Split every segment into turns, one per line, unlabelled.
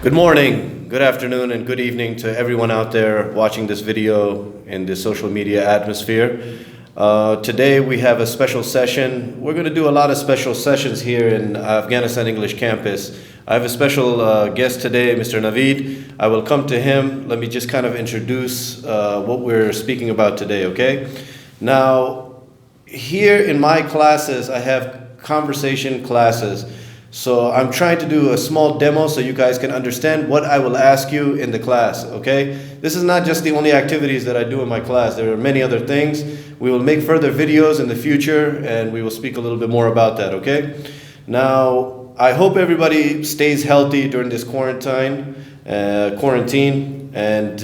Good morning, good afternoon, and good evening to everyone out there watching this video in the social media atmosphere. Today we have a special session. We're going to do a lot of special sessions here in Afghanistan English Campus. I have a special guest today, Mr. Naveed. I will come to him. Let me just kind of introduce what we're speaking about today, okay? Now, here in my classes, I have conversation classes. So I'm trying to do a small demo so you guys can understand what I will ask you in the class, okay? This is not just the only activities that I do in my class. There are many other things. We will make further videos in the future and we will speak a little bit more about that, okay? Now, I hope everybody stays healthy during this quarantine and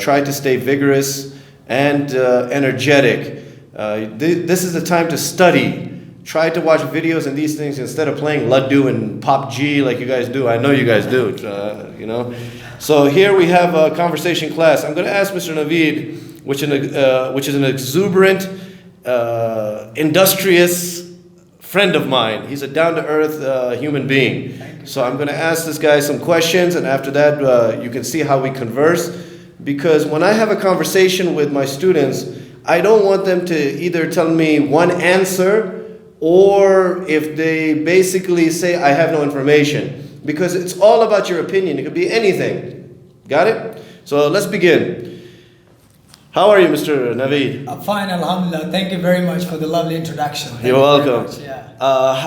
try to stay vigorous and energetic. This is the time to study. Try to watch videos and these things instead of playing Luddo and PUBG like you guys do. I know you guys do, you know. So here we have a conversation class. I'm going to ask Mr. Naveed, which is an exuberant, industrious friend of mine. He's a down-to-earth human being. So I'm going to ask this guy some questions, and after that you can see how we converse. Because when I have a conversation with my students, I don't want them to either tell me one answer or if they basically say, I have no information. Because it's all about your opinion. It could be anything. Got it? So let's begin. How are you, Mr. Naveed?
I'm fine, alhamdulillah. Thank you very much for the lovely introduction.
You're welcome.
Yeah.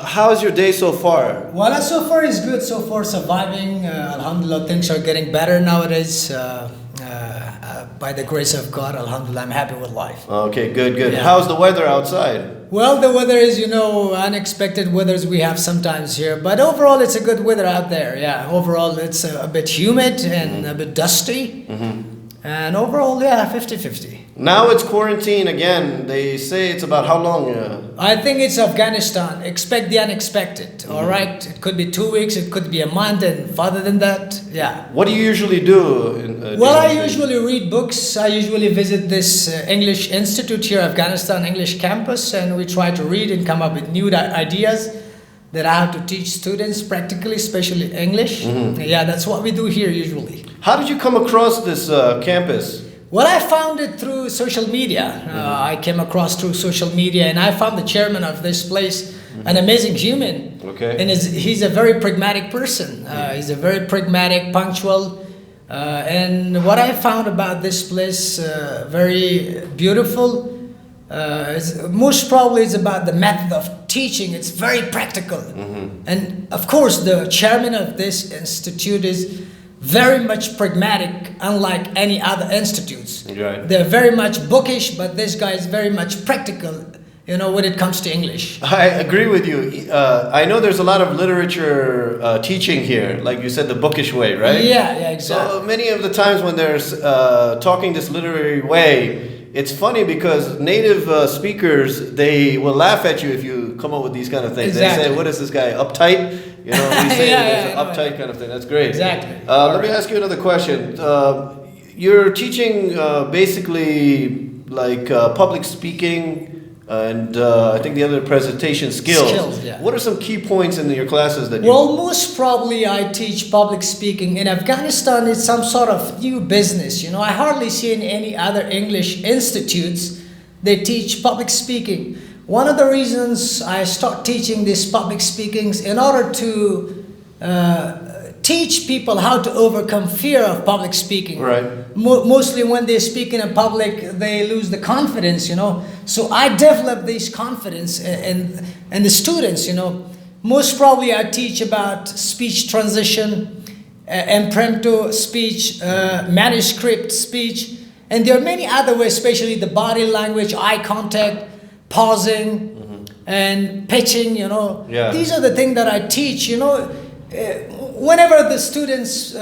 How's your day so far?
Well, so far is good. So far surviving. Alhamdulillah, things are getting better nowadays. By the grace of God, alhamdulillah, I'm happy with life.
Okay, good.
Yeah.
How's the weather outside?
Well, the weather is, unexpected weathers we have sometimes here. But overall, it's a good weather out there. Yeah, overall, it's a bit humid and a bit dusty. And overall, 50-50.
Now it's quarantine again. They say it's about how long?
I think it's Afghanistan. Expect the unexpected, all right? It could be 2 weeks, it could be a month, and further than that, yeah.
What do you usually do?
Well, I usually read books. I usually visit this English Institute here, Afghanistan English Campus, and we try to read and come up with new ideas that I have to teach students practically, especially English. Yeah, that's what we do here usually.
How did you come across this campus?
Well, I found it through social media. I came across through social media, and I found the chairman of this place an amazing human.
Okay.
And he's a very pragmatic person. He's a very pragmatic, punctual. And what I found about this place, very beautiful, most probably it's about the method of teaching. It's very practical. And of course, the chairman of this institute is very much pragmatic, unlike any other institutes.
Right.
They're very much bookish, but this guy is very much practical, when it comes to English.
I agree with you. I know there's a lot of literature teaching here, like you said, the bookish way, right?
Yeah, exactly.
So many of the times when there's talking this literary way, it's funny because native speakers, they will laugh at you if you come up with these kind of things.
Exactly.
They say, what is this guy, uptight? We say there's an uptight kind of thing. That's great.
Exactly.
Let me ask you another question. You're teaching basically like public speaking and I think the other presentation skills.
Yeah.
What are some key points in your classes that
Well, most probably I teach public speaking. In Afghanistan, it's some sort of new business. I hardly see in any other English institutes they teach public speaking. One of the reasons I start teaching these public speakings in order to teach people how to overcome fear of public speaking.
Right.
Mostly when they speak in a public, they lose the confidence, So I develop this confidence in the students, Most probably I teach about speech transition, impromptu speech, manuscript speech, and there are many other ways, especially the body language, eye contact, pausing, and pitching,
Yeah.
These are the things that I teach, whenever the students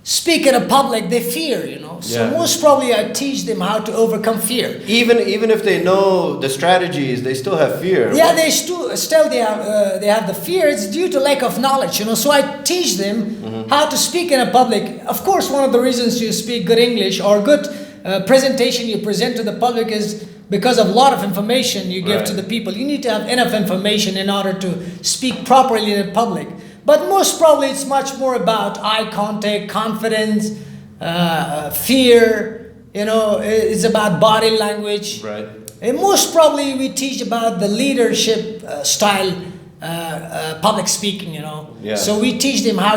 speak in a public, they fear, So
Yeah.
most probably I teach them how to overcome fear.
even if they know the strategies, they still have fear.
Yeah, they they have the fear. It's due to lack of knowledge, So I teach them how to speak in a public. Of course, one of the reasons you speak good English or good presentation you present to the public is because of a lot of information you give to the people. You need to have enough information in order to speak properly in the public. But most probably it's much more about eye contact, confidence, fear. You know, it's about body language.
Right.
And most probably we teach about the leadership style, public speaking. You know.
Yeah.
So we teach them how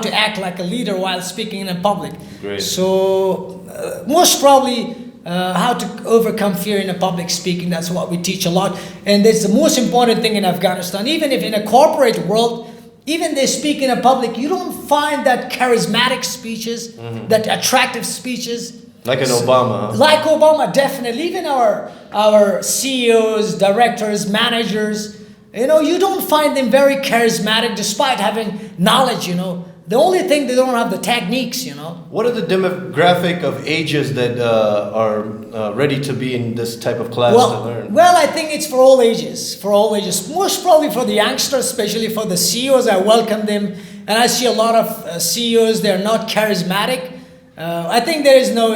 to act like a leader while speaking in public.
Great.
So most probably. How to overcome fear in a public speaking. That's what we teach a lot, and that's the most important thing in Afghanistan. Even if in a corporate world, even they speak in a public, you don't find that charismatic speeches, that attractive speeches.
Like an Obama. Huh?
Like Obama, definitely. Even our CEOs, directors, managers, you know, you don't find them very charismatic despite having knowledge, you know. The only thing they don't have the techniques, you know.
What are the demographic of ages that are ready to be in this type of class to learn?
Well, I think it's for all ages. For all ages. Most probably for the youngsters, especially for the CEOs. I welcome them, and I see a lot of CEOs. They're not charismatic. I think there is no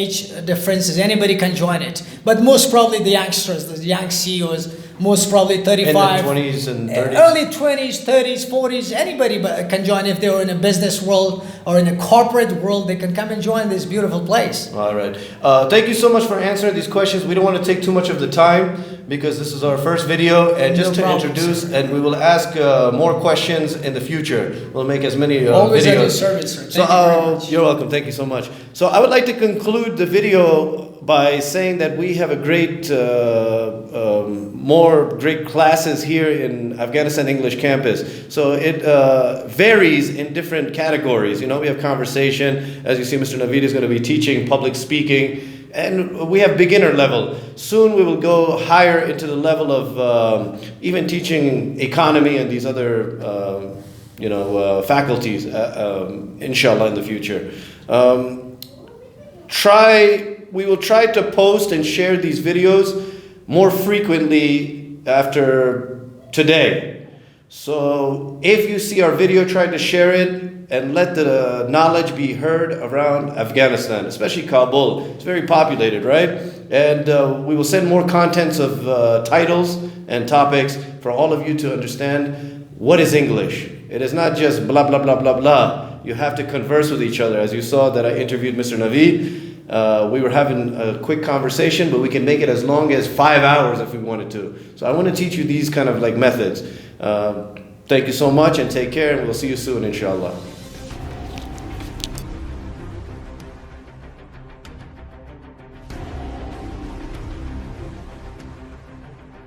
age differences. Anybody can join it, but most probably the youngsters, the young CEOs. Most probably 35.
In the 20s and 30s?
Early 20s, 30s, 40s. Anybody can join if they're in a business world or in a corporate world. They can come and join this beautiful place.
All right. Thank you so much for answering these questions. We don't want to take too much of the time because this is our first video. And just to introduce, and we will ask more questions in the future. We'll make as many
Always
videos.
at your service, sir. Thank you very much.
You're welcome. Thank you so much. So I would like to conclude the video by saying that we have a great, more great classes here in Afghanistan English campus. So it varies in different categories. You know, we have conversation. As you see, Mr. Naveed is going to be teaching public speaking. And we have beginner level. Soon we will go higher into the level of even teaching economy and these other, faculties, inshallah, in the future. We will try to post and share these videos more frequently after today. So if you see our video, try to share it and let the knowledge be heard around Afghanistan, especially Kabul. It's very populated, right? And we will send more contents of titles and topics for all of you to understand what is English. It is not just blah, blah, blah, blah, blah. You have to converse with each other. As you saw that I interviewed Mr. Naveed, we were having a quick conversation, but we can make it as long as 5 hours if we wanted to. So I want to teach you these kind of like methods. Thank you so much and take care, and we'll see you soon, inshallah.